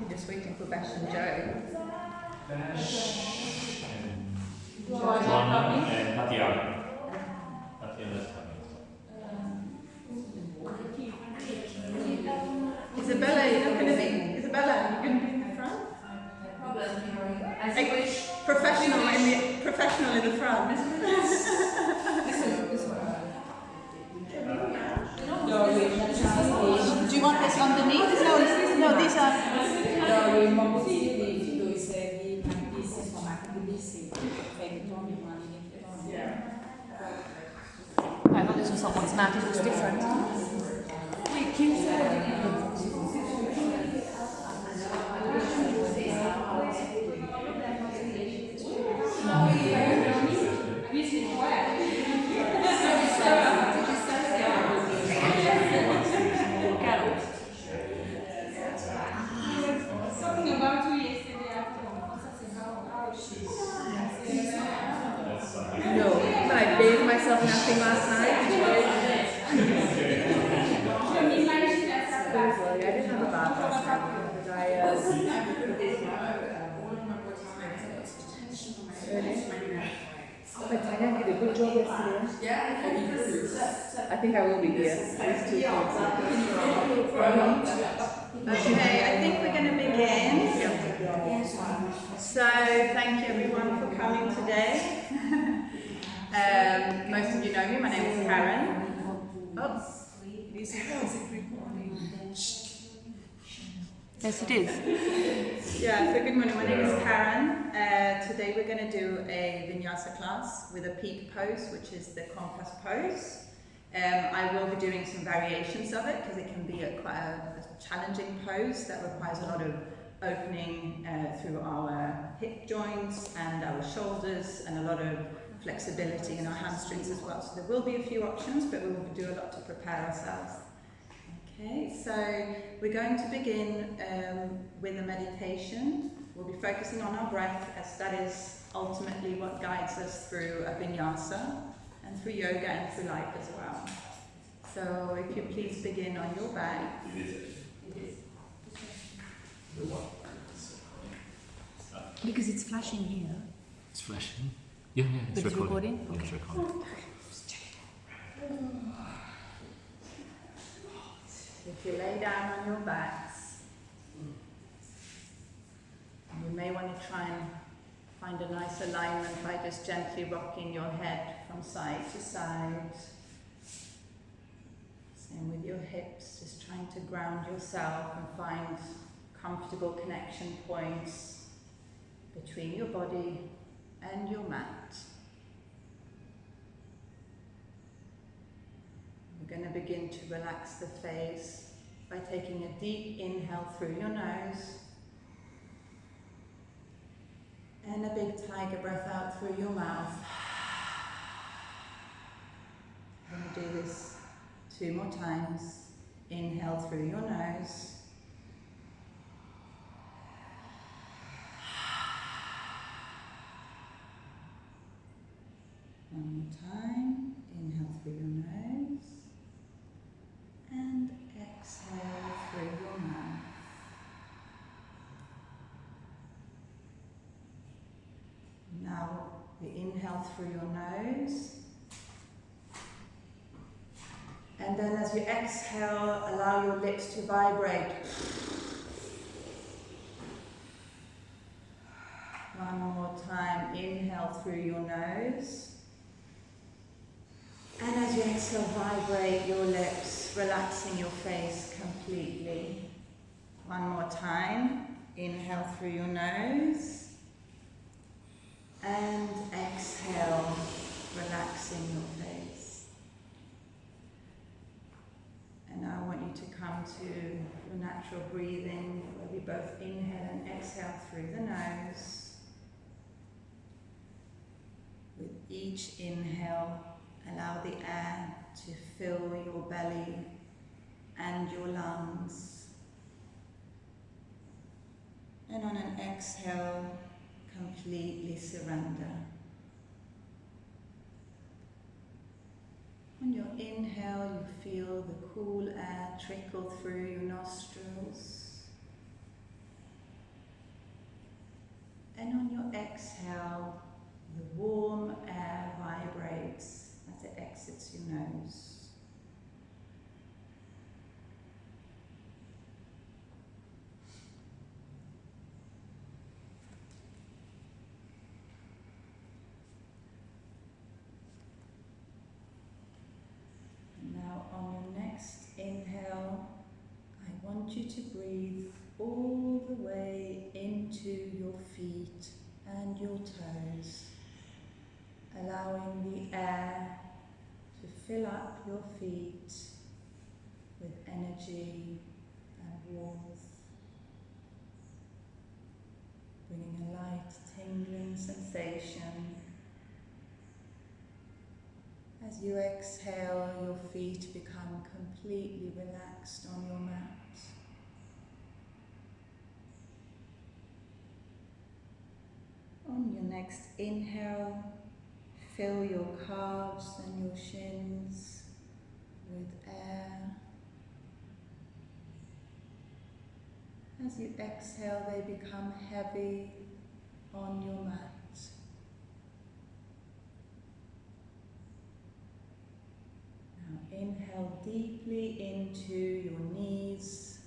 Just waiting for Bash and Joe. Joanna and Tatiana. Tatiana's coming. Isabella, you're not going to be. Isabella, you're going to be in the front. Professional in the front. Do you want this underneath? No, these are. I thought this was someone's mat, it was different. Wait, cute. No, but I bathed myself nothing last night. I didn't have a bath last night because but Tanya did a good job yesterday. I think I will be here. Okay, I think we're going to begin. So, thank you everyone for coming today. Most of you know me, my name is Karen. Yes, it is. Yeah, so good morning, my name is Karen. Today we're going to do a vinyasa class with a peak pose, which is the compass pose. I will be doing some variations of it because it can be quite a challenging pose that requires a lot of opening through our hip joints and our shoulders and a lot of flexibility in our hamstrings as well. So there will be a few options, but we will do a lot to prepare ourselves. Okay, so we're going to begin with a meditation. We'll be focusing on our breath as that is ultimately what guides us through a vinyasa and through yoga and through life as well. So if you please begin on your back. Because it's flashing here. It's flashing? Yeah, it's But recording. It's recording? Yeah, it's recording. If you lay down on your backs, you may want to try and find a nice alignment by just gently rocking your head from side to side. Same with your hips, just trying to ground yourself and find comfortable connection points between your body and your mat. We're going to begin to relax the face by taking a deep inhale through your nose and a big tiger breath out through your mouth. I'm going to do this 2 more times. Inhale through your nose. One more time. Inhale through your nose. And exhale through your mouth. Now we inhale through your nose. And then as you exhale, allow your lips to vibrate. One more time. Inhale through your nose. vibrate your lips, relaxing your face completely. One more time. Inhale through your nose. And exhale, relaxing your face. And now I want you to come to your natural breathing, where we both inhale and exhale through the nose. With each inhale, allow the air to fill your belly and your lungs. And on an exhale, completely surrender. On your inhale, you feel the cool air trickle through your nostrils. And on your exhale, the warm air vibrates as it exits your nose. Now on your next inhale, I want you to breathe all the way into your feet and your toes, allowing the air to fill up your feet with energy and warmth, bringing a light tingling sensation. As you exhale, your feet become completely relaxed on your mat. On your next inhale, fill your calves and your shins with air. As you exhale, they become heavy on your mat. Now inhale deeply into your knees,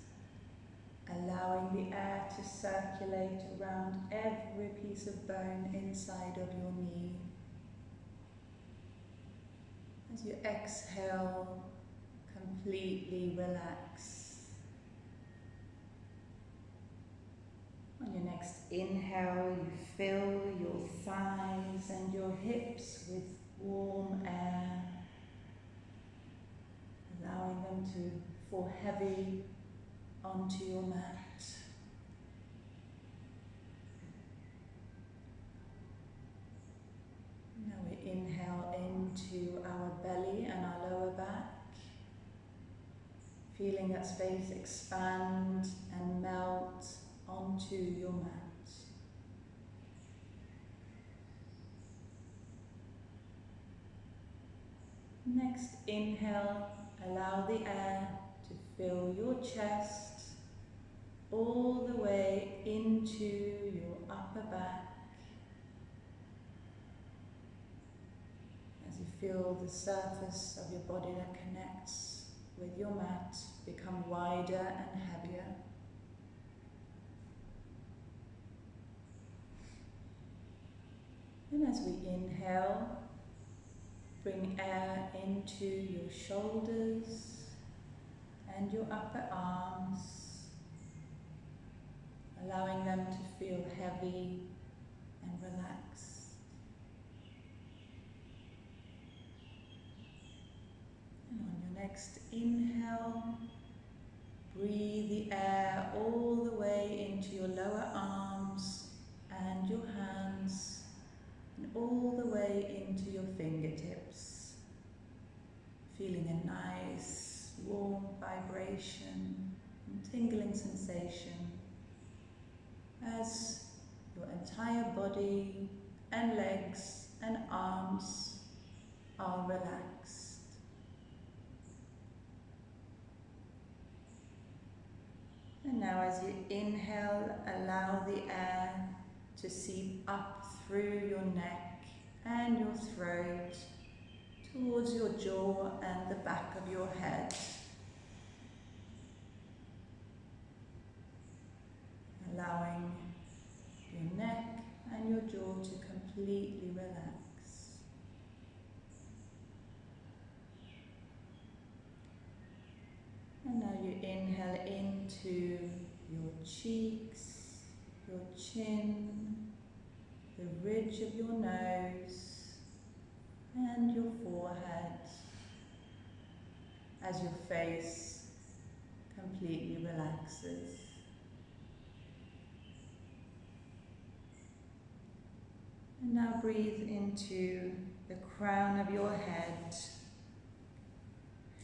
allowing the air to circulate around every piece of bone inside of your knee. As you exhale, completely relax. On your next inhale, you fill your thighs and your hips with warm air, allowing them to fall heavy onto your mat. Now we inhale into our belly and our lower back, feeling that space expand and melt onto your mat. Next inhale, allow the air to fill your chest all the way into your upper back. As you feel the surface of your body that connects with your mat become wider and heavier. And as we inhale, bring air into your shoulders and your upper arms, allowing them to feel heavy and relaxed. And on your next inhale, breathe the air all the way into your lower arms and your hands, and all the way into your fingertips, feeling a nice warm vibration and tingling sensation as your entire body and legs and arms are relaxed. And now as you inhale, allow the air to seep up through your neck and your throat towards your jaw and the back of your head. Allowing your neck and your jaw to completely relax. inhale into your cheeks, your chin, the ridge of your nose, and your forehead, as your face completely relaxes. And now breathe into the crown of your head,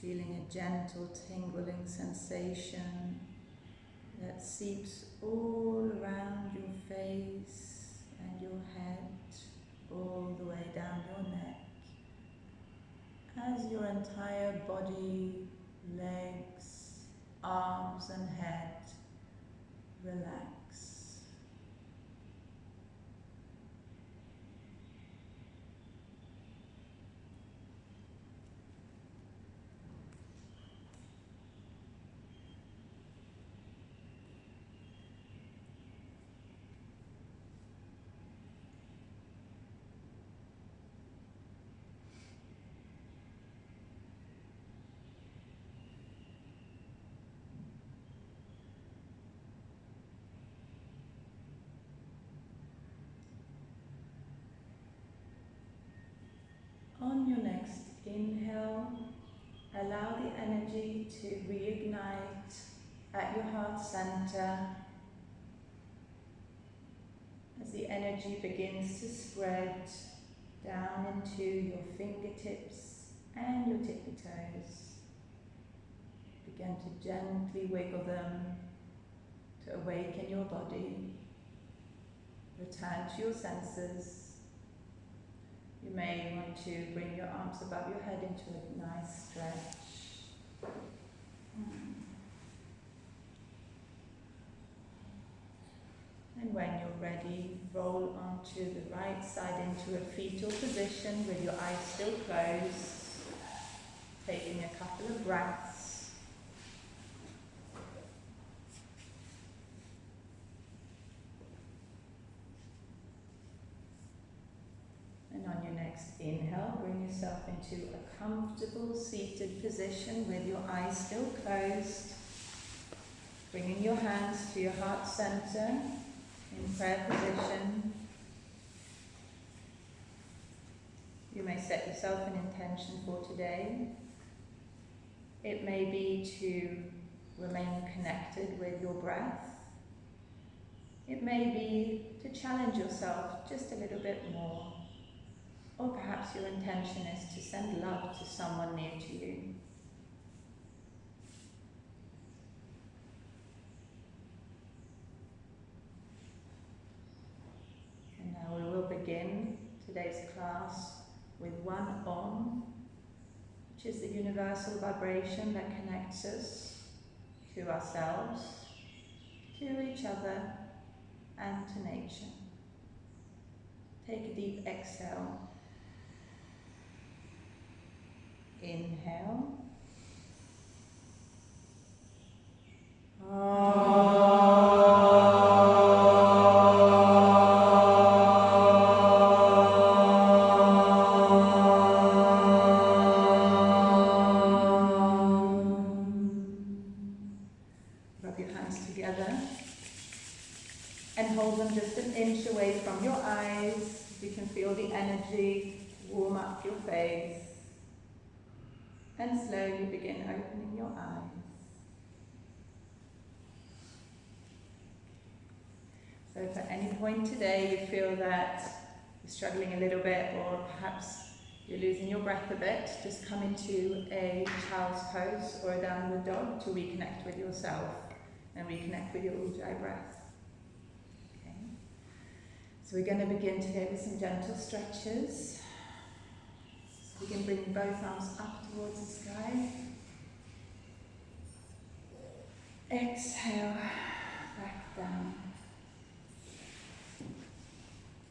feeling a gentle tingling sensation that seeps all around your face and your head, all the way down your neck, as your entire body, legs, arms and head relax. On your next inhale, allow the energy to reignite at your heart center as the energy begins to spread down into your fingertips and your tippy toes. Begin to gently wiggle them to awaken your body. Return to your senses. You may want to bring your arms above your head into a nice stretch. And when you're ready, roll onto the right side into a fetal position with your eyes still closed, taking a couple of breaths. And on your next inhale, bring yourself into a comfortable seated position with your eyes still closed. Bringing your hands to your heart center in prayer position. You may set yourself an intention for today. It may be to remain connected with your breath. It may be to challenge yourself just a little bit more. Or perhaps your intention is to send love to someone near to you. And now we will begin today's class with one Om, which is the universal vibration that connects us to ourselves, to each other, and to nature. Take a deep exhale. Inhale. Rub your hands together and hold them just an inch away from your eyes. You can feel the energy warm up your face. And slowly begin opening your eyes. So if at any point today you feel that you're struggling a little bit, or perhaps you're losing your breath a bit, just come into a child's pose or a downward dog to reconnect with yourself and reconnect with your Ujjayi breath. Okay. So we're going to begin today with some gentle stretches. We can bring both arms up towards the sky. Exhale, back down.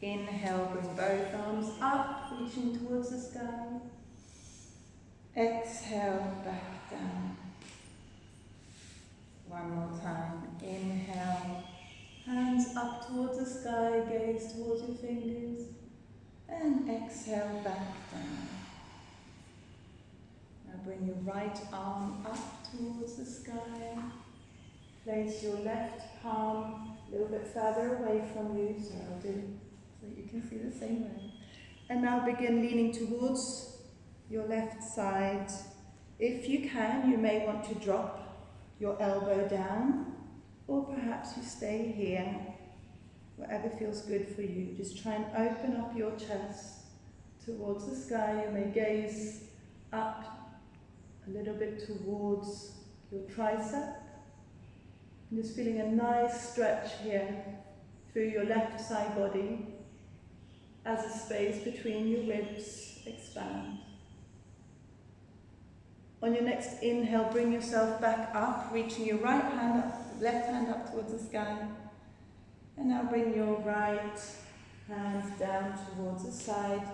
Inhale, bring both arms up, reaching towards the sky. Exhale, back down. One more time. Inhale, hands up towards the sky, gaze towards your fingers. And exhale, back down. Now bring your right arm up towards the sky. place your left palm a little bit further away from you, so I'll do so you can see the same way. And now begin leaning towards your left side. If you can, you may want to drop your elbow down, or perhaps you stay here, whatever feels good for you. Just try and open up your chest towards the sky. You may gaze up a little bit towards your tricep. And just feeling a nice stretch here through your left side body as the space between your ribs expand. On your next inhale, bring yourself back up, reaching your right hand up, left hand up towards the sky. And now bring your right hand down towards the side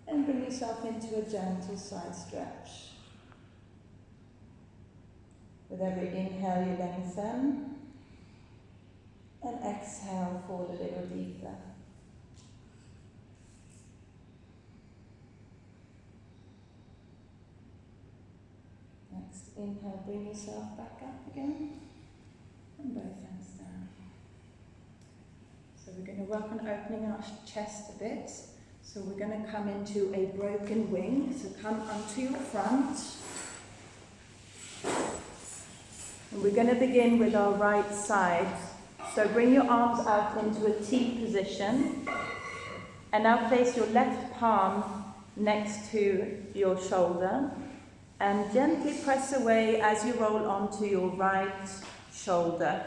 and bring yourself into a gentle side stretch. With every inhale, you lengthen, and exhale, fall a little deeper. Next inhale, bring yourself back up again, and both hands down. So we're going to work on opening our chest a bit. So we're going to come into a broken wing. So come onto your front. And we're going to begin with our right side. So bring your arms out into a T position. And now place your left palm next to your shoulder. And gently press away as you roll onto your right shoulder.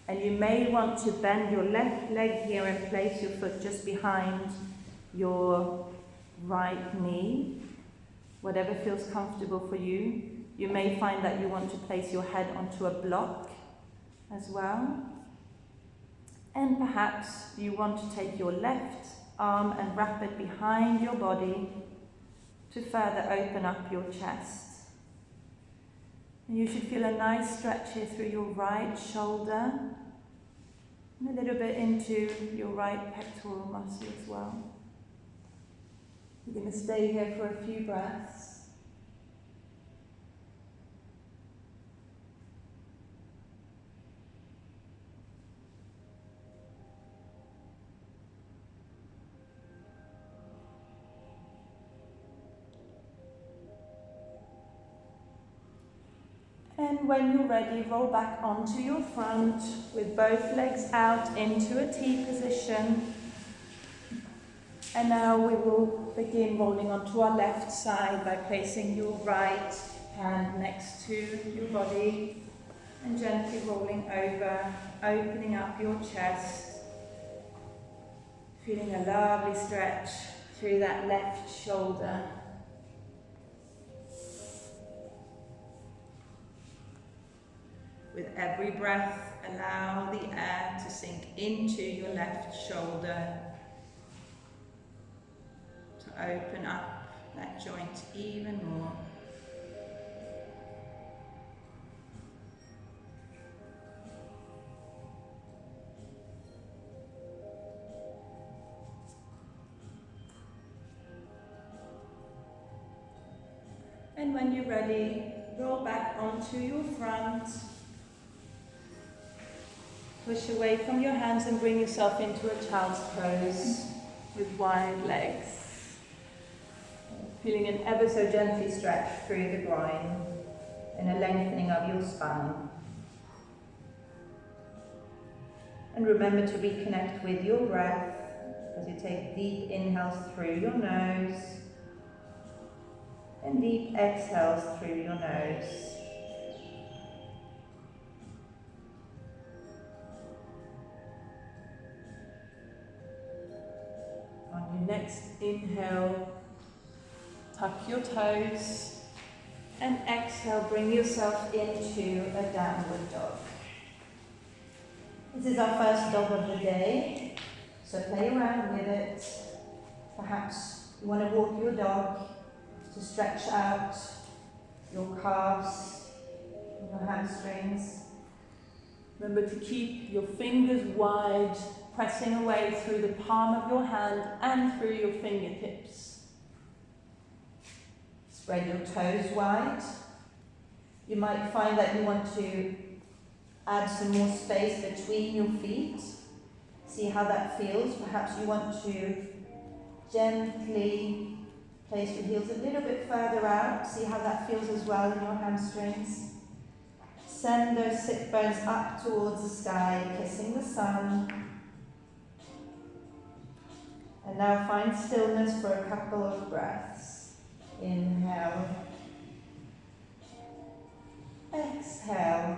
And you may want to bend your left leg here and place your foot just behind your right knee. Whatever feels comfortable for you. You may find that you want to place your head onto a block as well. And perhaps you want to take your left arm and wrap it behind your body to further open up your chest. And you should feel a nice stretch here through your right shoulder and a little bit into your right pectoral muscle as well. You're going to stay here for a few breaths. And when you're ready, roll back onto your front with both legs out into a T position. And now we will begin rolling onto our left side by placing your right hand next to your body and gently rolling over, opening up your chest, feeling a lovely stretch through that left shoulder. With every breath, allow the air to sink into your left shoulder to open up that joint even more. And when you're ready, roll back onto your front. Push away from your hands and bring yourself into a child's pose with wide legs. Feeling an ever so gently stretch through the groin and a lengthening of your spine. And remember to reconnect with your breath as you take deep inhales through your nose and deep exhales through your nose. On your next inhale, tuck your toes, and exhale, bring yourself into a downward dog. This is our first dog of the day, so play around with it. Perhaps you want to walk your dog to stretch out your calves, your hamstrings. Remember to keep your fingers wide, pressing away through the palm of your hand and through your fingertips. Spread your toes wide. You might find that you want to Add some more space between your feet. See how that feels. Perhaps you want to gently place your heels a little bit further out. See how that feels as well in your hamstrings. Send those sit bones up towards the sky, kissing the sun. And now find stillness for a couple of breaths. Inhale. Exhale.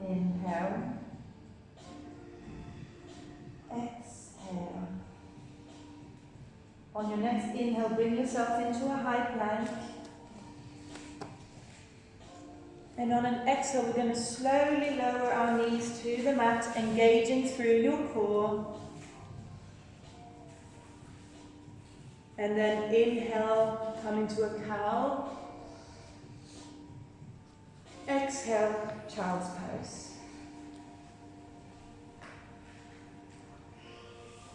Inhale. Exhale. On your next inhale, bring yourself into a high plank. And on an exhale, we're going to slowly lower our knees to the mat, engaging through your core. And then inhale, come into a cow. Exhale, child's pose.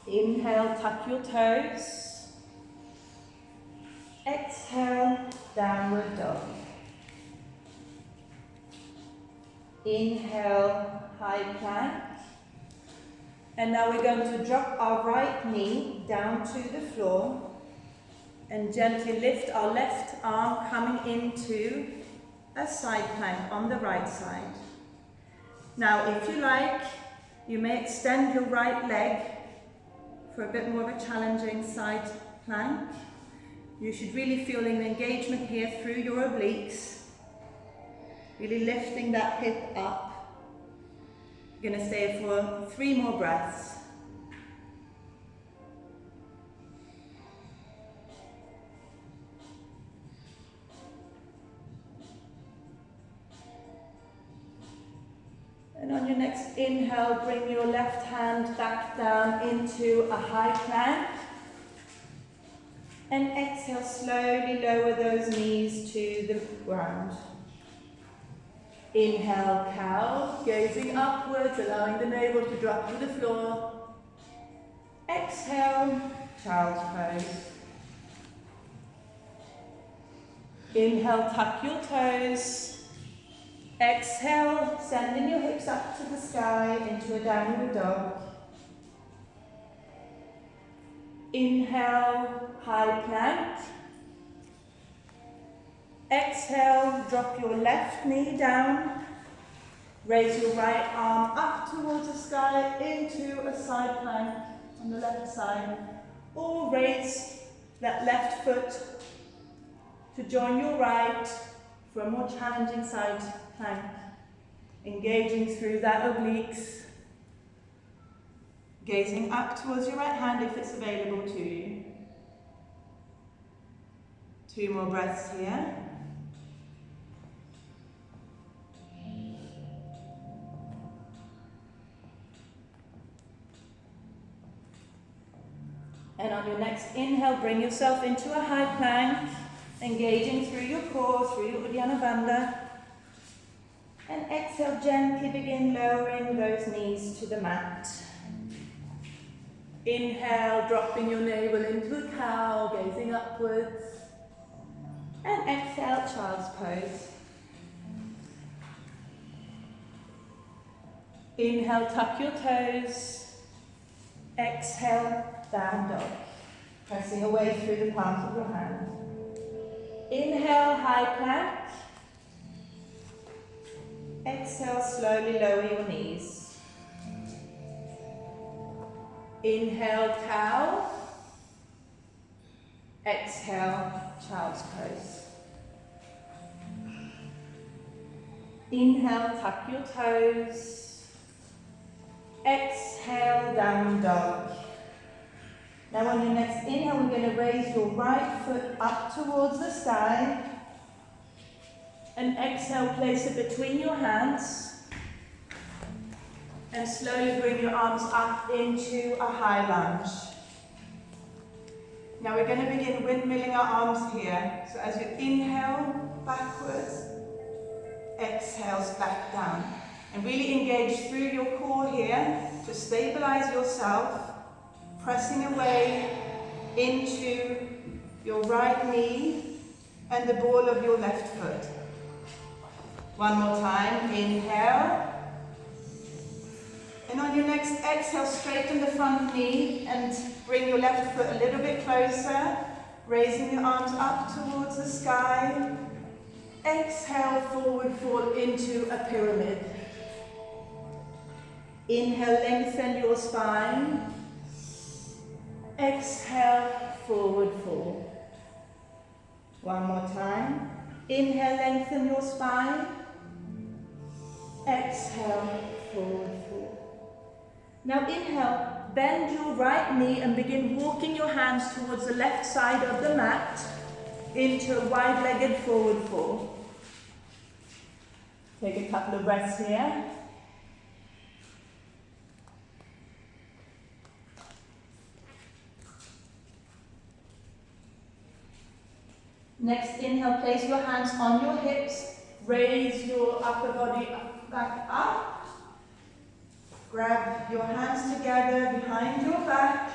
Inhale, tuck your toes. Exhale, downward dog. Inhale, high plank. And now we're going to drop our right knee down to the floor and gently lift our left arm, coming into a side plank on the right side. Now, if you like, you may extend your right leg for a bit more of a challenging side plank. You should really feel an engagement here through your obliques. Really lifting that hip up. You're going to stay for 3 more breaths. And on your next inhale, bring your left hand back down into a high plank. And exhale, slowly lower those knees to the ground. Inhale, cow, gazing upwards, allowing the navel to drop to the floor. Exhale, child's pose. Inhale, tuck your toes. Exhale, sending your hips up to the sky into a downward dog. Inhale, high plank. Exhale, drop your left knee down. Raise your right arm up towards the sky into a side plank on the left side. Or raise that left foot to join your right for a more challenging side plank. Engaging through that obliques. Gazing up towards your right hand if it's available to you. 2 more breaths here. And on your next inhale, bring yourself into a high plank, engaging through your core, through your Uddiyana Bandha. And exhale, gently begin lowering those knees to the mat. Inhale, dropping your navel into a cow, gazing upwards. And exhale, child's pose. Inhale, tuck your toes. Exhale, down dog. Pressing away through the palms of your hand. Inhale, high plank. Exhale, slowly lower your knees. Inhale, cow. Exhale, child's pose. Inhale, tuck your toes. Exhale, down dog. Now on your next inhale, we're going to raise your right foot up towards the sky. And exhale, place it between your hands. And slowly bring your arms up into a high lunge. Now we're going to begin windmilling our arms here. So as you inhale backwards, exhales back down. And really engage through your core here to stabilize yourself. Pressing away into your right knee and the ball of your left foot. One more time, inhale. And on your next exhale, straighten the front knee and bring your left foot a little bit closer, raising your arms up towards the sky. Exhale, forward fold into a pyramid. Inhale, lengthen your spine. Exhale, forward fold. One more time. Inhale, lengthen your spine. Exhale, forward fold. Now inhale, bend your right knee and begin walking your hands towards the left side of the mat into a wide-legged forward fold. Take a couple of breaths here. Next, inhale, place your hands on your hips, raise your upper body back up. Grab your hands together behind your back,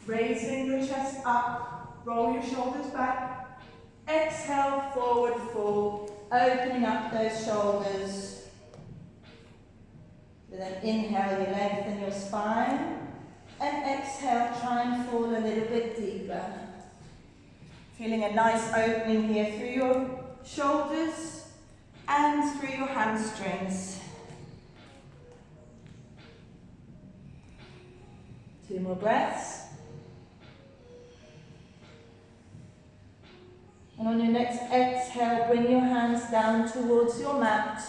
raising your chest up, roll your shoulders back. Exhale, forward fold, opening up those shoulders. With an inhale, you lengthen your spine, and exhale, try and fall a little bit deeper. Feeling a nice opening here through your shoulders and through your hamstrings. 2 more breaths. And on your next exhale, bring your hands down towards your mat.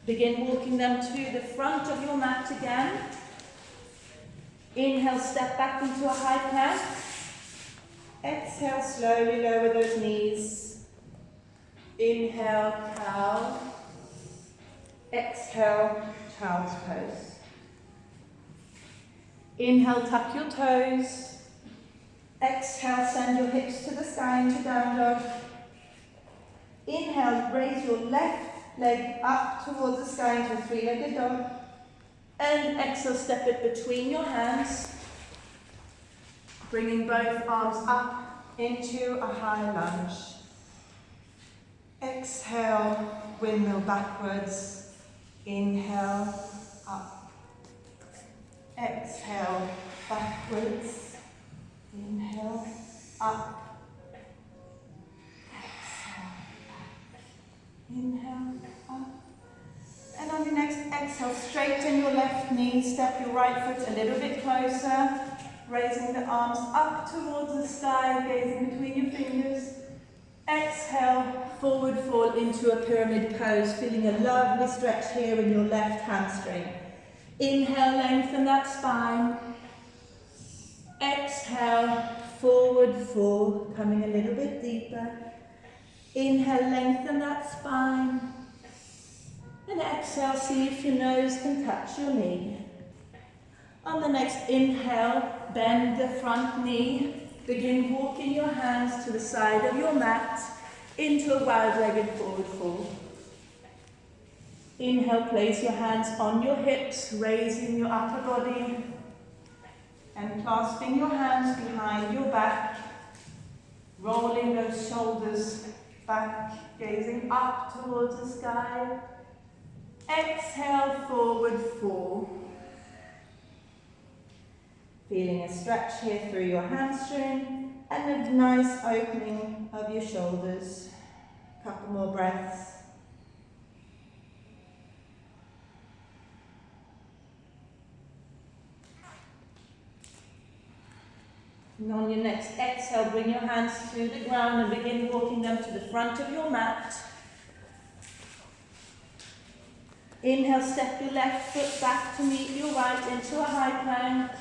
Begin walking them to the front of your mat again. Inhale, step back into a high plank. Exhale, slowly lower those knees. Inhale, cow. Exhale, child's pose. Inhale, tuck your toes. Exhale, send your hips to the sky into down dog. Inhale, raise your left leg up towards the sky into a 3-legged dog. And exhale, step it between your hands, bringing both arms up into a high lunge. Exhale, windmill backwards. Inhale, up. Exhale, backwards. Inhale, up. Exhale, back. Inhale, up. And on your next exhale, straighten your left knee, step your right foot a little bit closer, raising the arms up towards the sky, gazing between your fingers. Exhale, forward fold into a pyramid pose, feeling a lovely stretch here in your left hamstring. Inhale, lengthen that spine. Exhale, forward fold, coming a little bit deeper. Inhale, lengthen that spine. And exhale, see if your nose can touch your knee. On the next inhale, bend the front knee. Begin walking your hands to the side of your mat into a wide-legged forward fold. Inhale, place your hands on your hips, raising your upper body and clasping your hands behind your back, rolling those shoulders back, gazing up towards the sky. Exhale, forward fold. Feeling a stretch here through your hamstring and a nice opening of your shoulders. A couple more breaths. And on your next exhale, bring your hands to the ground and begin walking them to the front of your mat. Inhale, step your left foot back to meet your right into a high plank.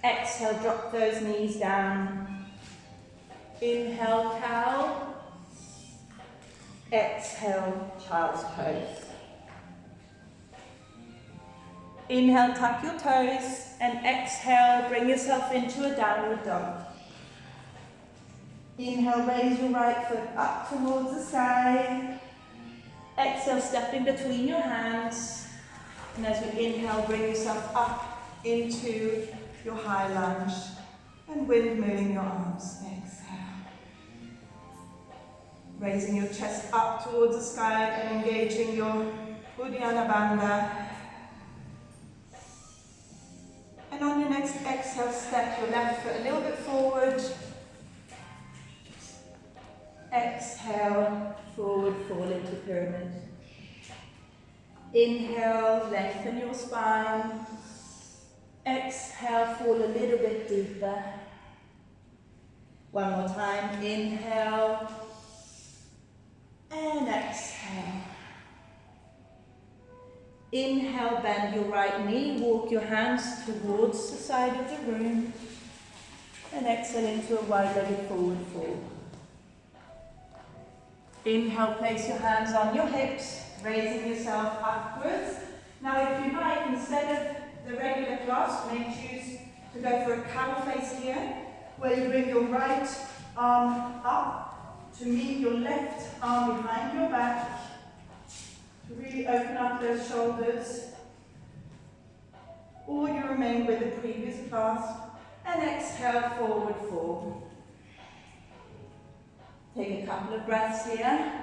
Exhale, drop those knees down. Inhale, cow. Exhale, child's pose. Inhale, tuck your toes, and exhale, bring yourself into a downward dog. Inhale, raise your right foot up towards the sky. Exhale, stepping between your hands. And as you inhale, bring yourself up into your high lunge and windmilling your arms. Exhale. Raising your chest up towards the sky and engaging your Uddiyana Bandha. And on your next exhale, step your left foot a little bit forward. Exhale, forward, fall into pyramid. Inhale, lengthen your spine. Exhale, fall a little bit deeper. One more time, inhale. And exhale. Inhale, bend your right knee, walk your hands towards the side of the room. And exhale into a wide-legged forward fold. Inhale, place your hands on your hips, raising yourself upwards. Now if you like, instead of the regular clasp, you may choose to go for a camel face here, where you bring your right arm up to meet your left arm behind your back, to really open up those shoulders. Or you remain with the previous clasp, and exhale, forward fold. Take a couple of breaths here.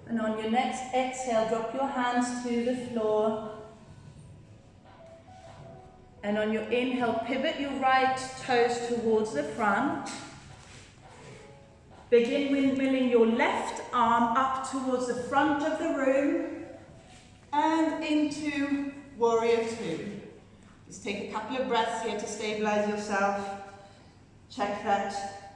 And on your next exhale, drop your hands to the floor. And on your inhale, pivot your right toes towards the front. Begin windmilling your left arm up towards the front of the room and into Warrior Two. Just take a couple of breaths here to stabilize yourself. Check that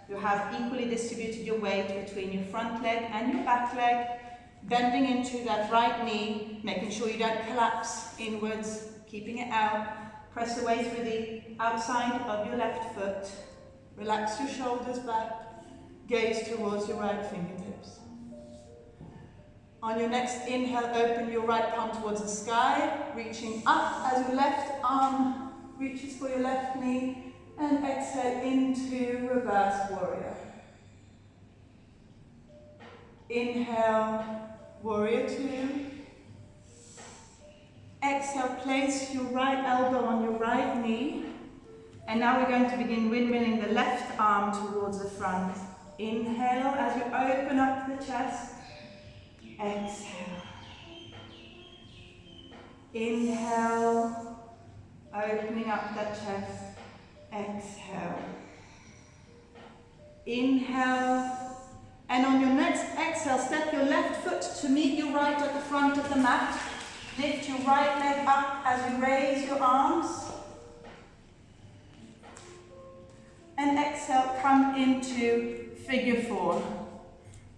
you have equally distributed your weight between your front leg and your back leg. Bending into that right knee, making sure you don't collapse inwards, keeping it out. Press away through the outside of your left foot. Relax your shoulders back. Gaze towards your right fingertips. On your next inhale, open your right palm towards the sky, reaching up as your left arm reaches for your left knee, and exhale into reverse warrior. Inhale, Warrior Two. Exhale, place your right elbow on your right knee. And now we're going to begin windmilling the left arm towards the front. Inhale as you open up the chest. Exhale. Inhale, opening up that chest. Exhale. Inhale. And on your next exhale, step your left foot to meet your right at the front of the mat. Lift your right leg up as you raise your arms. And exhale, come into figure four.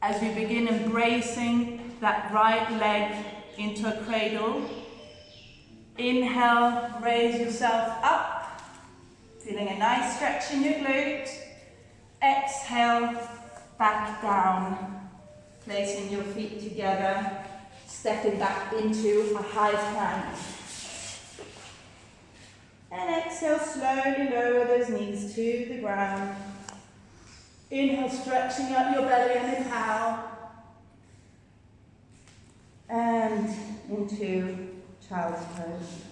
As you begin embracing that right leg into a cradle. Inhale, raise yourself up. Feeling a nice stretch in your glute. Exhale, back down. Placing your feet together. Stepping back into a high plank. And exhale, slowly lower those knees to the ground. Inhale, stretching out your belly and inhale. And into child's pose.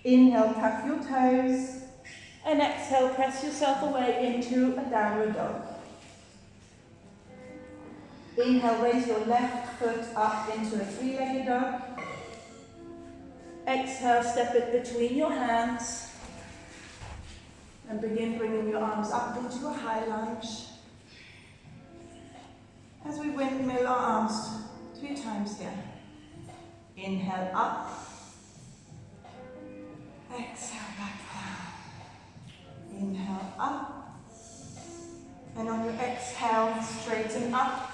Inhale, tuck your toes. And exhale, press yourself away into a downward dog. Inhale, raise your left foot up into a three-legged dog. Exhale, step it between your hands. And begin bringing your arms up into a high lunge. As we windmill our arms 2 times here. Inhale up. Exhale back down. Inhale up. And on your exhale, straighten up.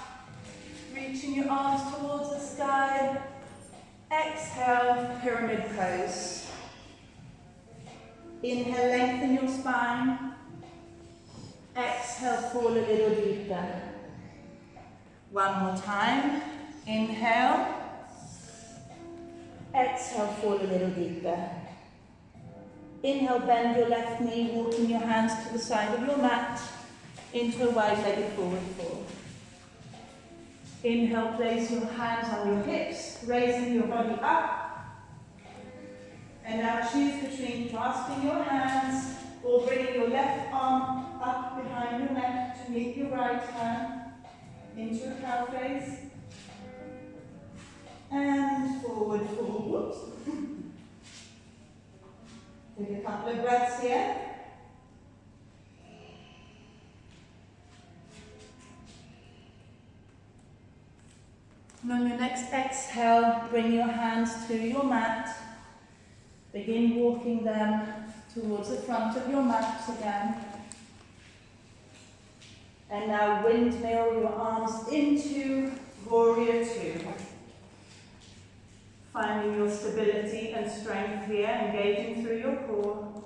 Reaching your arms towards the sky. Exhale, pyramid pose. Inhale, lengthen your spine. Exhale, fall a little deeper. One more time. Inhale. Exhale, fall a little deeper. Inhale, bend your left knee, walking your hands to the side of your mat into a wide-legged forward fold. Inhale, place your hands on your hips, raising your body up. And now choose between clasping your hands or bringing your left arm up behind your neck to meet your right hand into a cow face. And forward fold. Whoops. Take a couple of breaths here. And on your next exhale, bring your hands to your mat. Begin walking them towards the front of your mat again. And now windmill your arms into Warrior Two. Finding your stability and strength here, engaging through your core.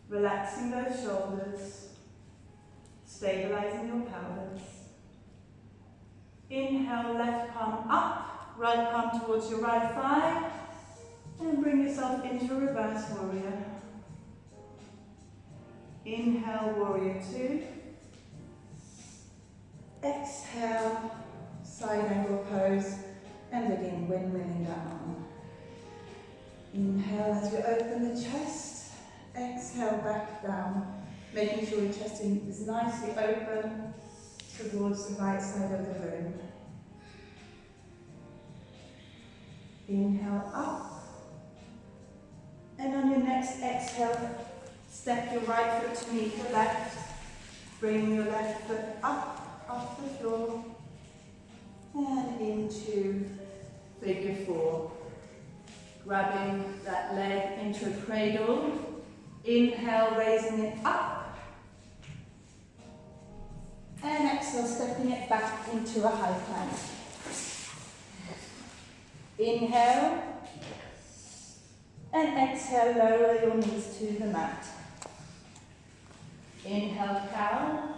Relaxing those shoulders. Stabilizing your pelvis. Inhale, left palm up, right palm towards your right thigh. And bring yourself into reverse warrior. Inhale, Warrior Two. Exhale, side angle pose. And again, windmilling down. Inhale as you open the chest. Exhale, back down. Making sure your chest is nicely open towards the right side of the room. Inhale up. And on your next exhale, step your right foot to meet the left. Bring your left foot up off the floor. And into figure four. Grabbing that leg into a cradle. Inhale, raising it up. And exhale, stepping it back into a high plank. Inhale. And exhale, lower your knees to the mat. Inhale, cow.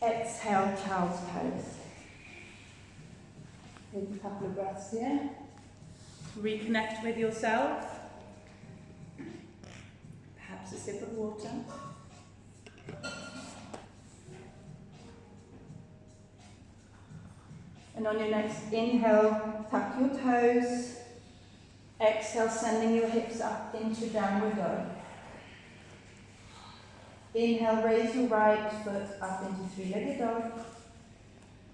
Exhale, child's pose. Take a couple of breaths here. Reconnect with yourself. Perhaps a sip of water. And on your next inhale, tuck your toes. Exhale, sending your hips up into downward dog. Inhale, raise your right foot up into three-legged dog.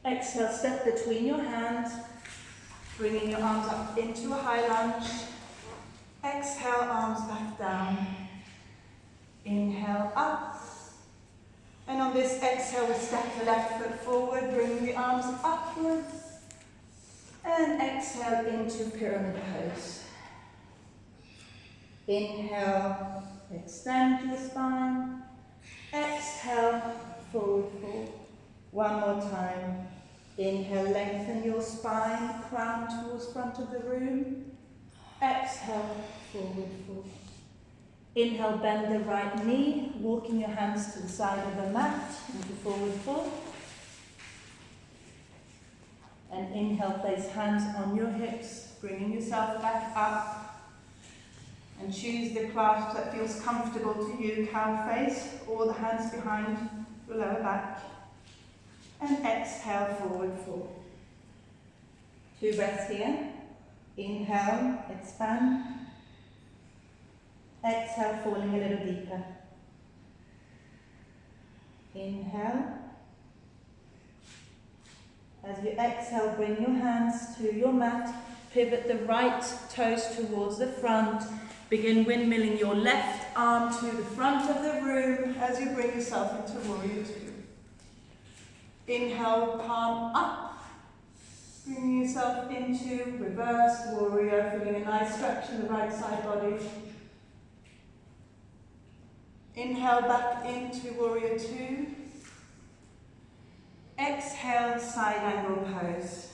Exhale, step between your hands, bringing your arms up into a high lunge. Exhale, arms back down. Inhale, up. And on this exhale, we step the left foot forward, bringing the arms upwards. And exhale into pyramid pose. Inhale, extend your spine. Exhale, forward fold. One more time. Inhale, lengthen your spine, crown towards front of the room. Exhale, forward fold. Inhale, bend the right knee, walking your hands to the side of the mat into forward fold. And inhale, place hands on your hips, bringing yourself back up. And choose the clasp that feels comfortable to you, cow face, or the hands behind your lower back. And exhale, forward fold. 2 breaths here. Inhale, expand. Exhale, falling a little deeper. Inhale. As you exhale, bring your hands to your mat. Pivot the right toes towards the front. Begin windmilling your left arm to the front of the room as you bring yourself into Warrior Two. Inhale, palm up. Bringing yourself into reverse warrior, feeling a nice stretch in the right side body. Inhale, back into Warrior Two. Exhale, side angle pose.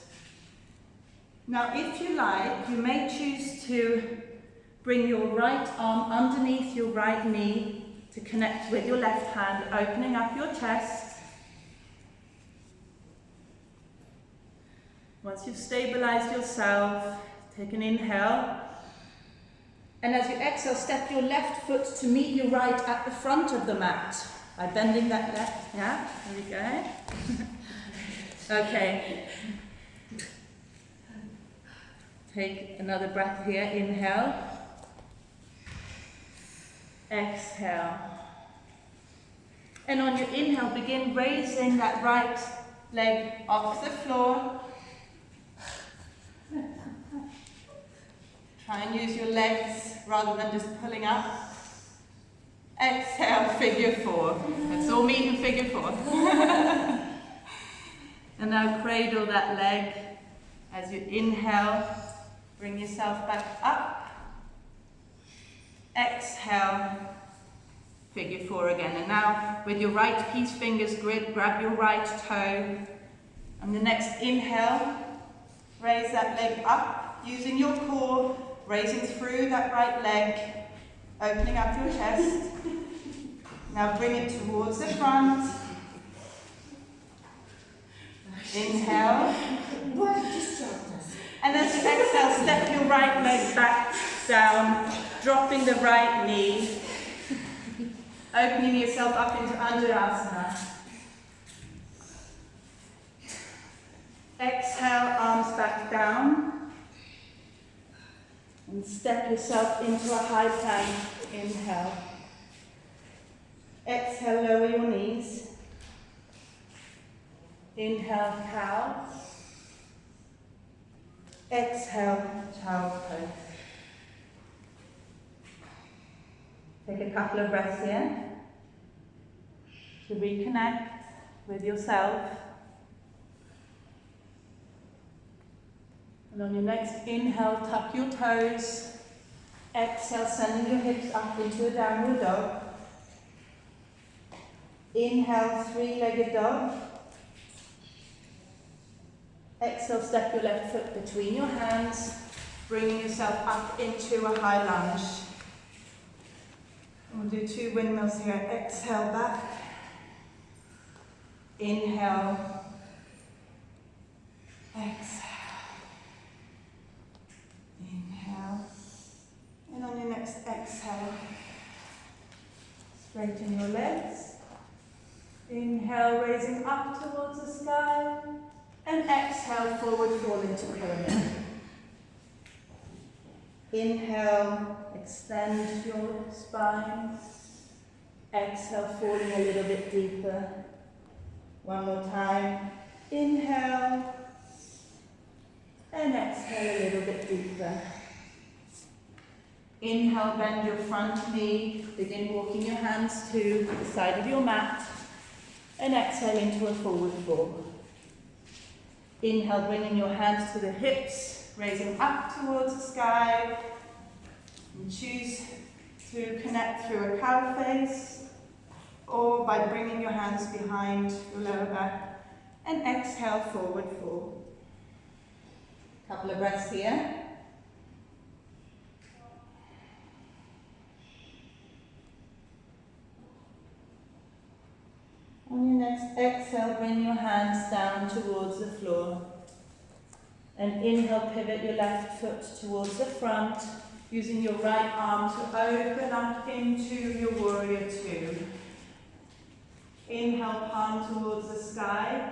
Now, if you like, you may choose to bring your right arm underneath your right knee to connect with your left hand, opening up your chest. Once you've stabilized yourself, take an inhale. And as you exhale, step your left foot to meet your right at the front of the mat. By bending that left, yeah, there we go. Okay. Take another breath here. Inhale. Exhale. And on your inhale, begin raising that right leg off the floor. Try and use your legs rather than just pulling up. Exhale, figure four. Let's all meet in figure four. And now cradle that leg as you inhale. Bring yourself back up. Exhale, figure four again. And now with your right peace fingers grab your right toe. And the next inhale, raise that leg up using your core, raising through that right leg, opening up your chest. Now bring it towards the front. Inhale. And as you exhale, step your right leg back down, dropping the right knee, opening yourself up into Anjaneyasana. Exhale, arms back down, and step yourself into a high plank. Inhale. Exhale, lower your knees. Inhale, cow. Exhale, child's pose. Take a couple of breaths here to reconnect with yourself. And on your next inhale, tuck your toes. Exhale, sending your hips up into a downward dog. Inhale, three-legged dog. Exhale, step your left foot between your hands, bringing yourself up into a high lunge. We'll do 2 windmills here. Exhale back. Inhale. Exhale. Inhale. And on your next exhale, straighten your legs. Inhale, raising up towards the sky. And exhale, forward fold into pyramid. Inhale, extend your spine. Exhale, falling a little bit deeper. One more time. Inhale. And exhale a little bit deeper. Inhale, bend your front knee. Begin walking your hands to the side of your mat. And exhale into a forward fold. Inhale, bringing your hands to the hips, raising up towards the sky. And choose to connect through a cow face, or by bringing your hands behind your lower back. And exhale, forward fold. Couple of breaths here. On your next exhale, bring your hands down towards the floor. And inhale, pivot your left foot towards the front, using your right arm to open up into your warrior two. Inhale, palm towards the sky,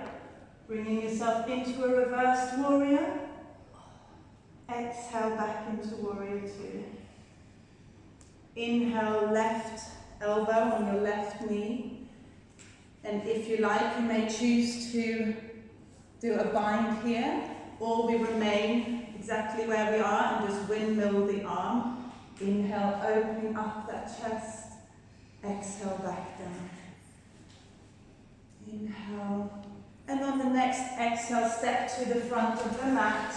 bringing yourself into a reversed warrior. Exhale, back into warrior two. Inhale, left elbow on your left knee. And if you like, you may choose to do a bind here, or we remain exactly where we are and just windmill the arm. Inhale, opening up that chest. Exhale, back down. Inhale. And on the next exhale, step to the front of the mat.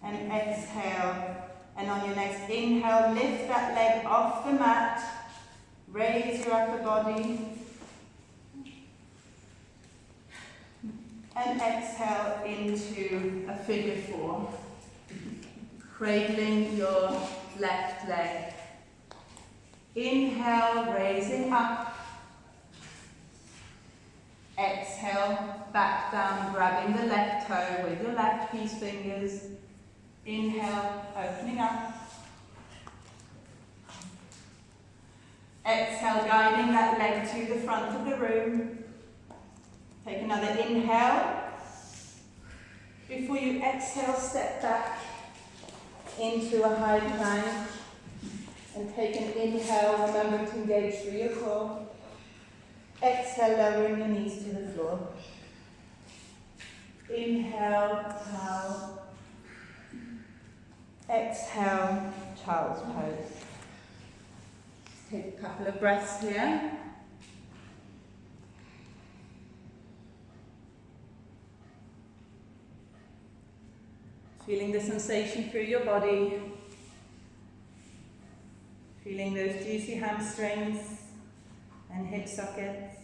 And exhale. And on your next inhale, lift that leg off the mat. Raise your upper body. And exhale into a figure four. Cradling your left leg. Inhale, raising up. Exhale, back down, grabbing the left toe with your left peace fingers. Inhale, opening up. Exhale, guiding that leg to the front of the room. Take another inhale. Before you exhale, step back into a high plank. And take an inhale, remember to engage through your core. Exhale, lowering your knees to the floor. Inhale, cow. Exhale, child's pose. Take a couple of breaths here. Feeling the sensation through your body. Feeling those juicy hamstrings and hip sockets.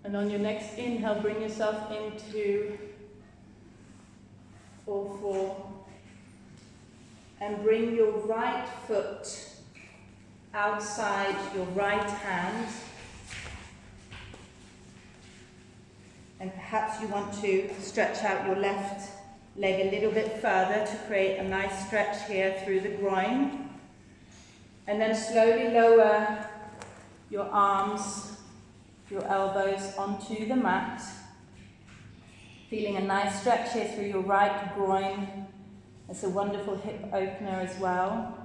And on your next inhale, bring yourself into all four. And bring your right foot outside your right hand. And perhaps you want to stretch out your left leg a little bit further to create a nice stretch here through the groin. And then slowly lower your arms, your elbows onto the mat. Feeling a nice stretch here through your right groin. It's a wonderful hip opener as well.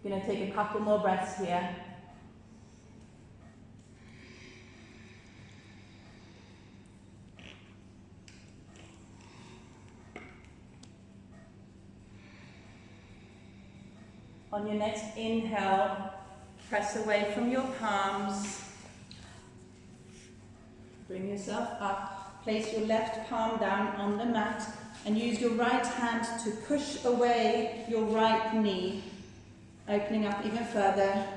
You're going to take a couple more breaths here. On your next inhale, press away from your palms. Bring yourself up. Place your left palm down on the mat and use your right hand to push away your right knee, opening up even further.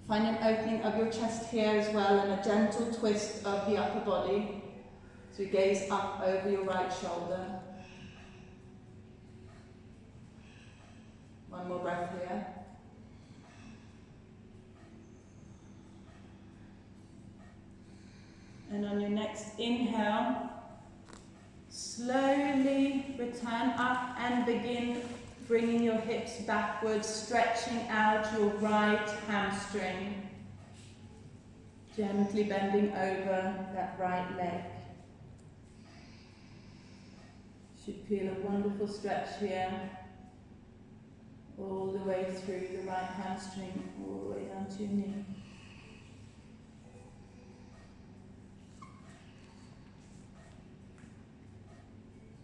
Find an opening of your chest here as well and a gentle twist of the upper body. So gaze up over your right shoulder. One more breath here. And on your next inhale, slowly return up and begin bringing your hips backwards, stretching out your right hamstring. Gently bending over that right leg. Should feel a wonderful stretch here. All the way through the right hamstring, all the way down to your knee.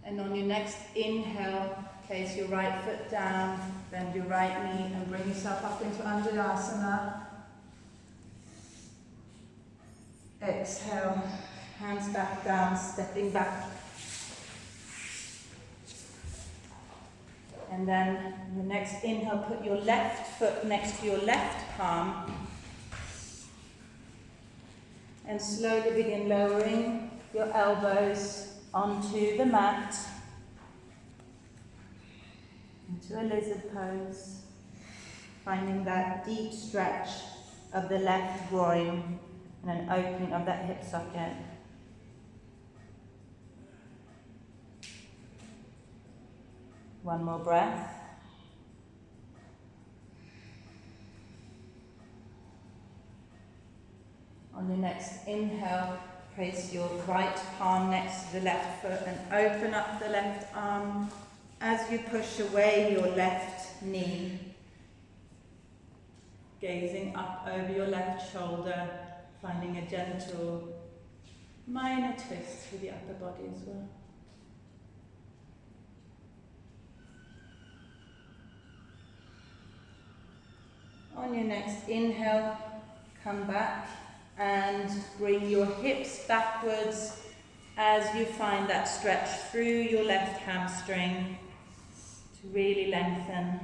And on your next inhale, place your right foot down, bend your right knee and bring yourself up into Anjaneyasana. Exhale, hands back down, stepping back. And then the next inhale, put your left foot next to your left palm. And slowly begin lowering your elbows onto the mat. Into a lizard pose. Finding that deep stretch of the left groin and an opening of that hip socket. One more breath. On your next inhale, place your right palm next to the left foot and open up the left arm as you push away your left knee. Gazing up over your left shoulder, finding a gentle minor twist through the upper body as well. On your next inhale, come back and bring your hips backwards as you find that stretch through your left hamstring to really lengthen.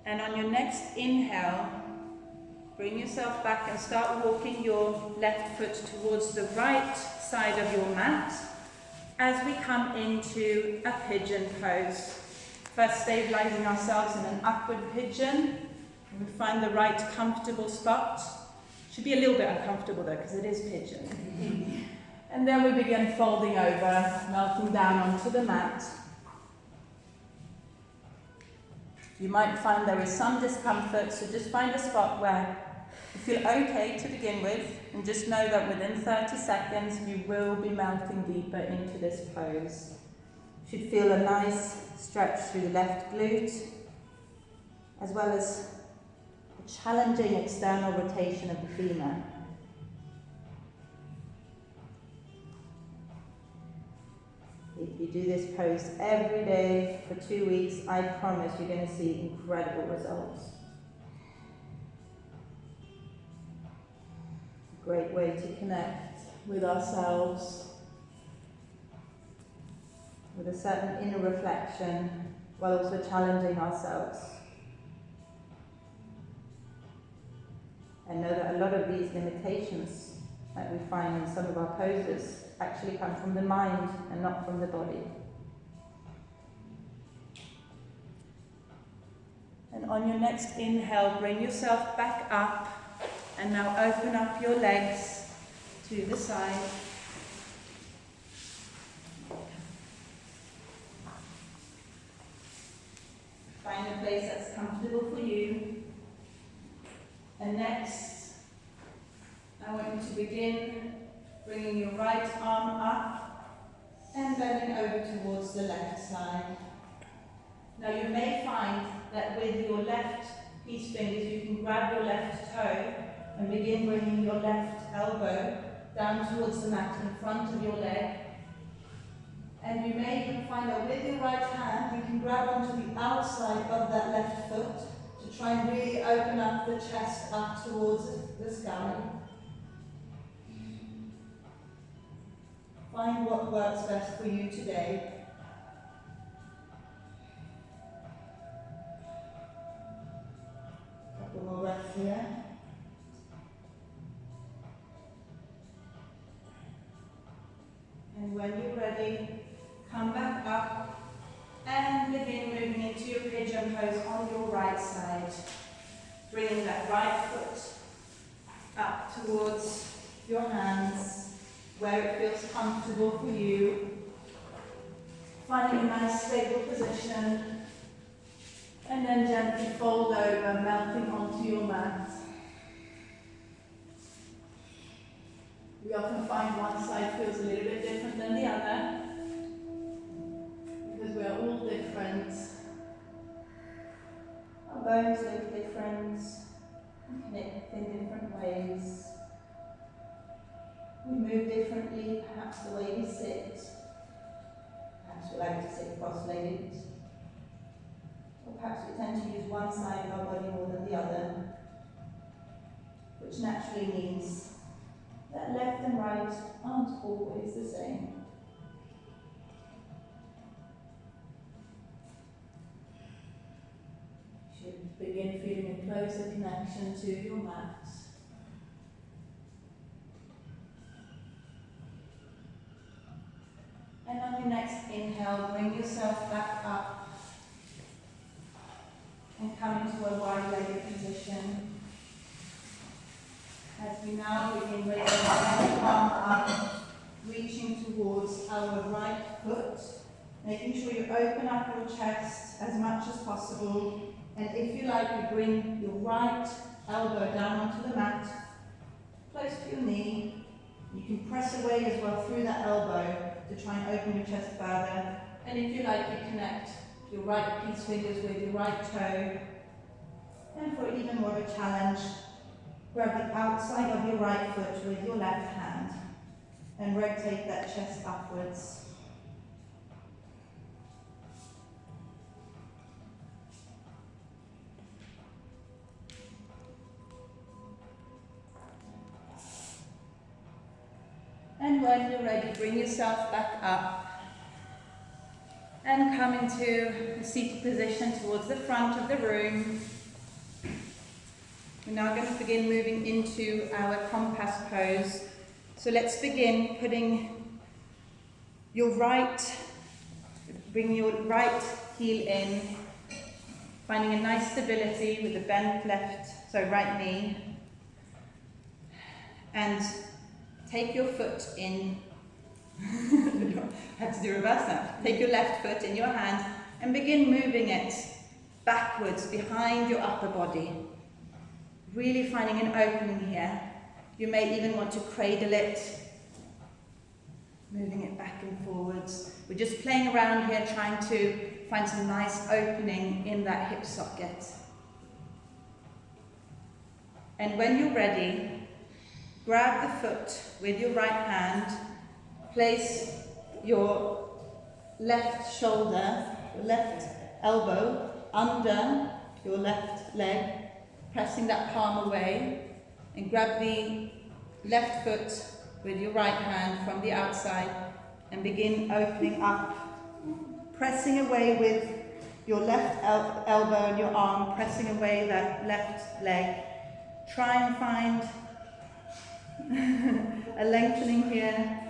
And on your next inhale, bring yourself back and start walking your left foot towards the right side of your mat as we come into a pigeon pose. First stabilizing ourselves in an upward pigeon. We find the right comfortable spot. Should be a little bit uncomfortable though because it is pigeon. And then we begin folding over, melting down onto the mat. You might find there is some discomfort, so just find a spot where you feel okay to begin with, and just know that within 30 seconds you will be melting deeper into this pose. You should feel a nice stretch through the left glute, as well as a challenging external rotation of the femur. If you do this pose every day for 2 weeks, I promise you're going to see incredible results. A great way to connect with ourselves, with a certain inner reflection, while also challenging ourselves. And know that a lot of these limitations that we find in some of our poses actually come from the mind and not from the body. And on your next inhale, bring yourself back up, and now open up your legs to the side. Find a place that's comfortable for you. And next, I want you to begin bringing your right arm up and bending over towards the left side. Now you may find that with your left peace fingers you can grab your left toe and begin bringing your left elbow down towards the mat in front of your leg. And you may even find that with your right hand you can grab onto the outside of that left foot to try and really open up the chest up towards the sky. Find what works best for you today. A couple more breaths here. And when you're ready, come back up and begin moving into your pigeon pose on your right side. Bringing that right foot up towards your hands, where it feels comfortable for you. Finding a nice stable position, and then gently fold over, melting onto your mat. We often find one side feels a little bit different than the other, because we're all different. Our bones look different, we connect in different ways. We move differently, perhaps the way we sit. Perhaps we like to sit cross-legged. Or perhaps we tend to use one side of our body more than the other, which naturally means that left and right aren't always the same. You should begin feeling a closer connection to your mat. And on your next inhale, bring yourself back up and come into a wide-legged position. As we now begin raising our left arm up, reaching towards our right foot, making sure you open up your chest as much as possible. And if you like, you bring your right elbow down onto the mat, close to your knee. You can press away as well through that elbow to try and open your chest further. And if you like, you connect your right peace fingers with your right toe. And for even more of a challenge, grab the outside of your right foot with your left hand and rotate that chest upwards. And when you're ready, bring yourself back up and come into a seated position towards the front of the room. We're now going to begin moving into our compass pose. So let's begin putting bring your right heel in, finding a nice stability with the bent right knee. And take your foot in, I have to do reverse now. Take your left foot in your hand and begin moving it backwards behind your upper body. Really finding an opening here. You may even want to cradle it, moving it back and forwards. We're just playing around here, trying to find some nice opening in that hip socket. And when you're ready, grab the foot with your right hand, place your left shoulder, your left elbow under your left leg, pressing that palm away, and grab the left foot with your right hand from the outside and begin opening up, pressing away with your left elbow and your arm, pressing away that left leg. Try and find a lengthening here.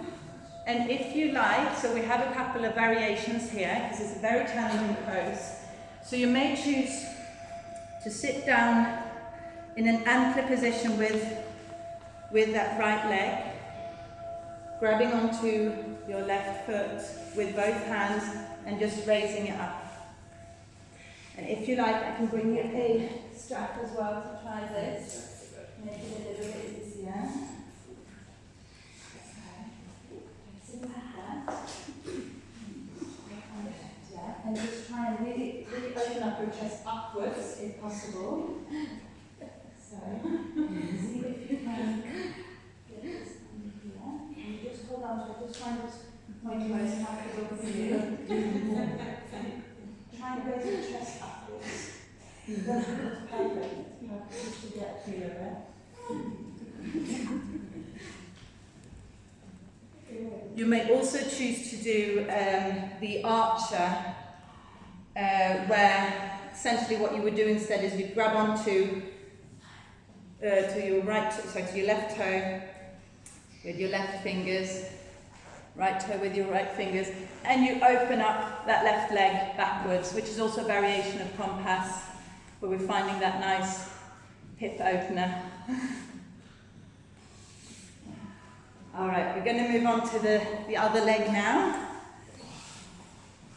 And if you like, so we have a couple of variations here, because it's a very challenging pose. So you may choose to sit down in an antler position with that right leg, grabbing onto your left foot with both hands and just raising it up. And if you like, I can bring you a strap as well to try this, make it a little bit easier. And just try and really open up your chest upwards if possible. So, see if you can get this under here. And you just hold on to it, just try and point your most comfortable for you. Try and raise your chest upwards. That's perfect. You have to get feel of it. You may also choose to do the archer, where essentially what you would do instead is you grab onto to your left toe with your left fingers, right toe with your right fingers, and you open up that left leg backwards, which is also a variation of compass, where we're finding that nice hip opener. All right, we're going to move on to the other leg now.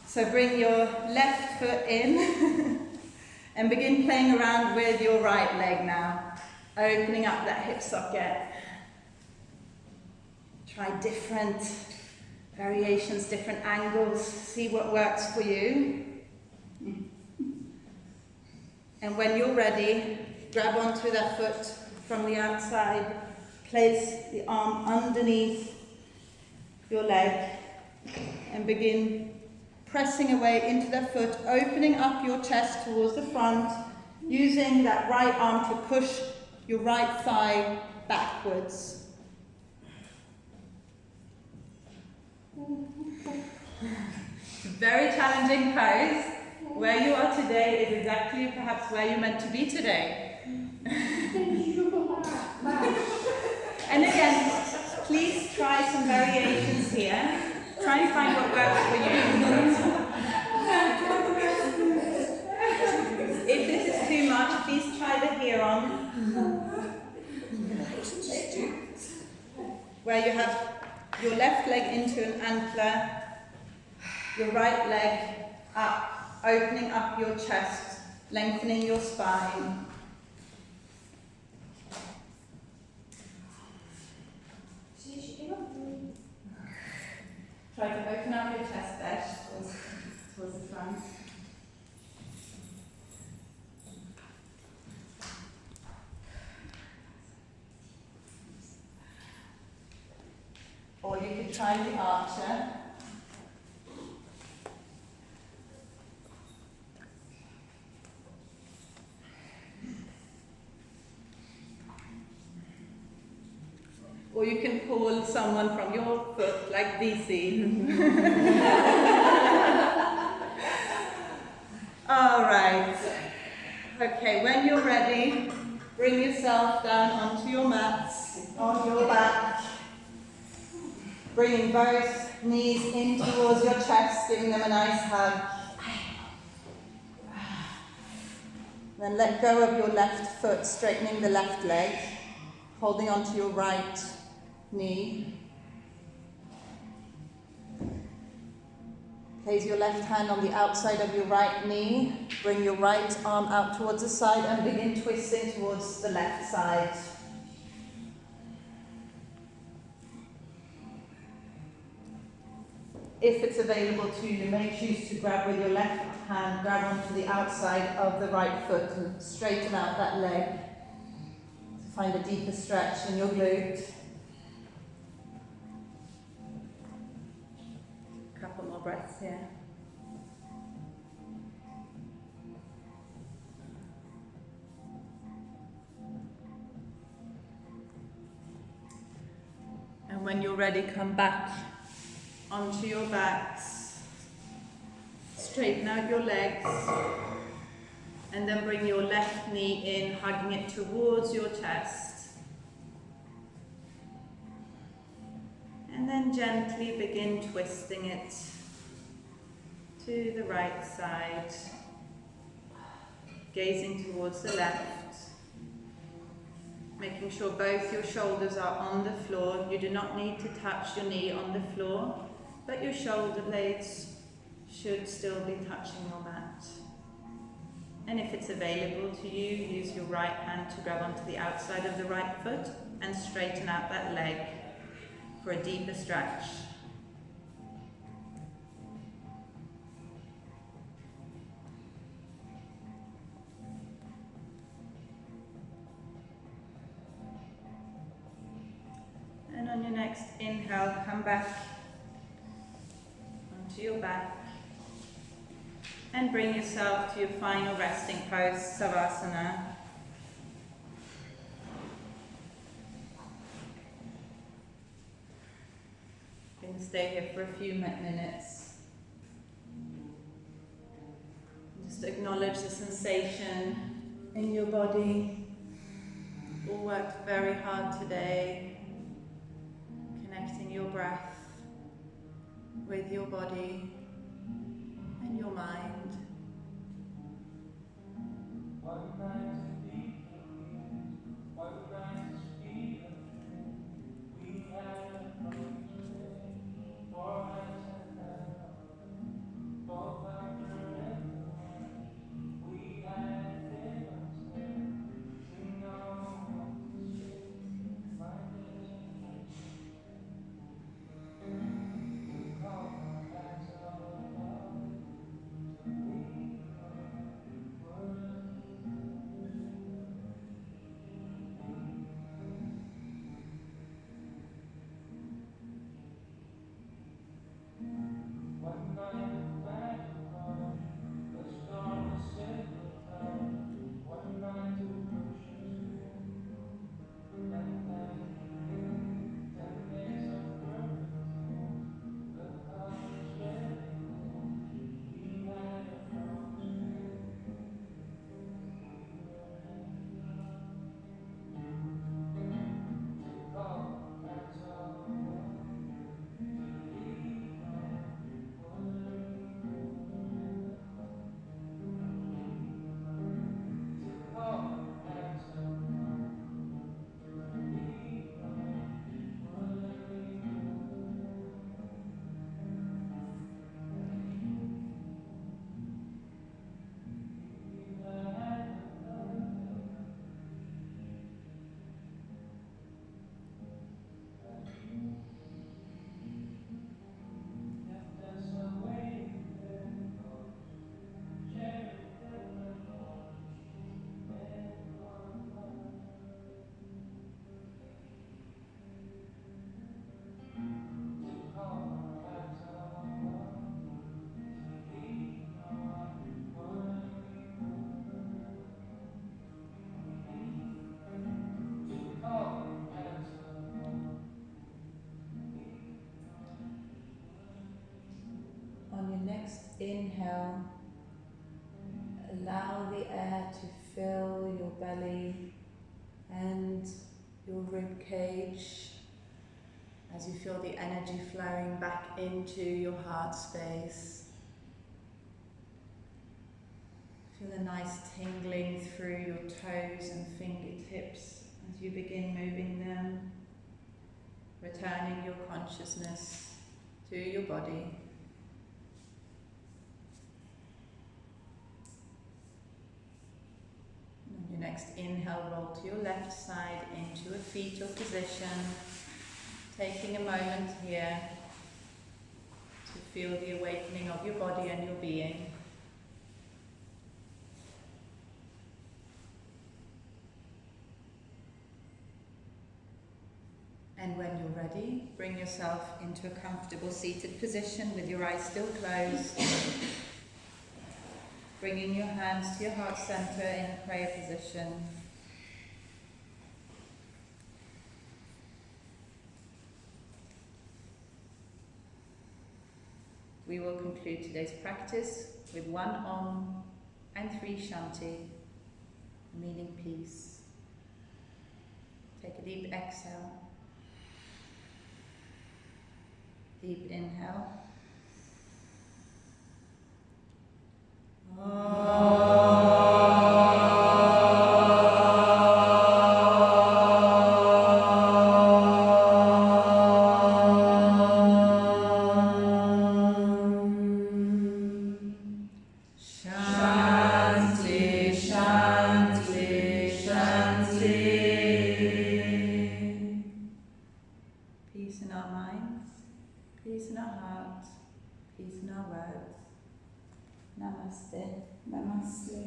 So bring your left foot in and begin playing around with your right leg now, opening up that hip socket. Try different variations, different angles, see what works for you. And when you're ready, grab onto that foot from the outside, place the arm underneath your leg and begin pressing away into the foot, opening up your chest towards the front, using that right arm to push your right thigh backwards. Very challenging pose. Where you are today is exactly perhaps where you're meant to be today. And again, please try some variations here. Try and find what works for you. If this is too much, please try the Heron, where you have your left leg into an antler, your right leg up, opening up your chest, lengthening your spine. Try to open up your chest there towards the front. Or you could try the archer. Or you can pull someone from your foot, like DC. All right. Okay, when you're ready, Bring yourself down onto your mats, on your back. Bringing both knees in towards your chest, giving them a nice hug. Then let go of your left foot, straightening the left leg, holding onto your right knee. Place your left hand on the outside of your right knee. Bring your right arm out towards the side and begin twisting towards the left side. If it's available to you, you may choose to grab with your left hand, grab onto the outside of the right foot and straighten out that leg to find a deeper stretch in your glute. A couple more breaths here. And when you're ready, come back onto your backs, straighten out your legs, and then bring your left knee in, hugging it towards your chest. And then gently begin twisting it to the right side, gazing towards the left, making sure both your shoulders are on the floor. You do not need to touch your knee on the floor, but your shoulder blades should still be touching your mat. And if it's available to you, use your right hand to grab onto the outside of the right foot and straighten out that leg for a deeper stretch. And on your next inhale, come back onto your back and bring yourself to your final resting pose, Savasana. You can stay here for a few minutes. Just acknowledge the sensation in your body. All worked very hard today. Connecting your breath with your body and your mind. On your next inhale, allow the air to fill your belly and your rib cage as you feel the energy flowing back into your heart space. Feel a nice tingling through your toes and fingertips as you begin moving them, returning your consciousness to your body. On your next inhale, roll to your left side into a fetal position, taking a moment here to feel the awakening of your body and your being. And when you're ready, bring yourself into a comfortable seated position with your eyes still closed. Bringing your hands to your heart center in a prayer position. We will conclude today's practice with 1 Om and 3 Shanti, meaning peace. Take a deep exhale. Deep inhale. Shanti, Shanti, Shanti. Peace in our minds, peace in our hearts, peace in our words. Namaste. Namaste.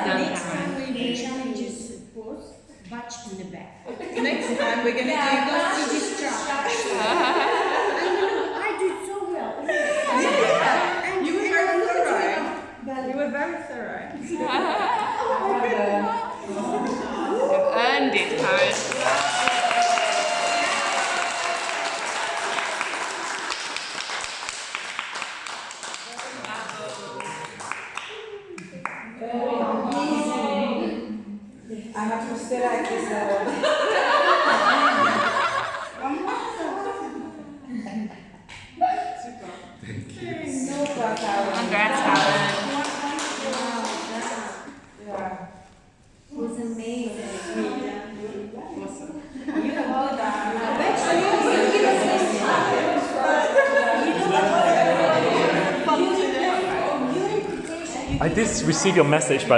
Next time we do challenges pose, batch in the back. Next time we're going to do I did so well. And You were very thorough. But You were very thorough. You've earned it, Karen. I have to stay like this. Congrats, Karen. Yeah. it was amazing. Awesome. You hold on. I did receive your message, by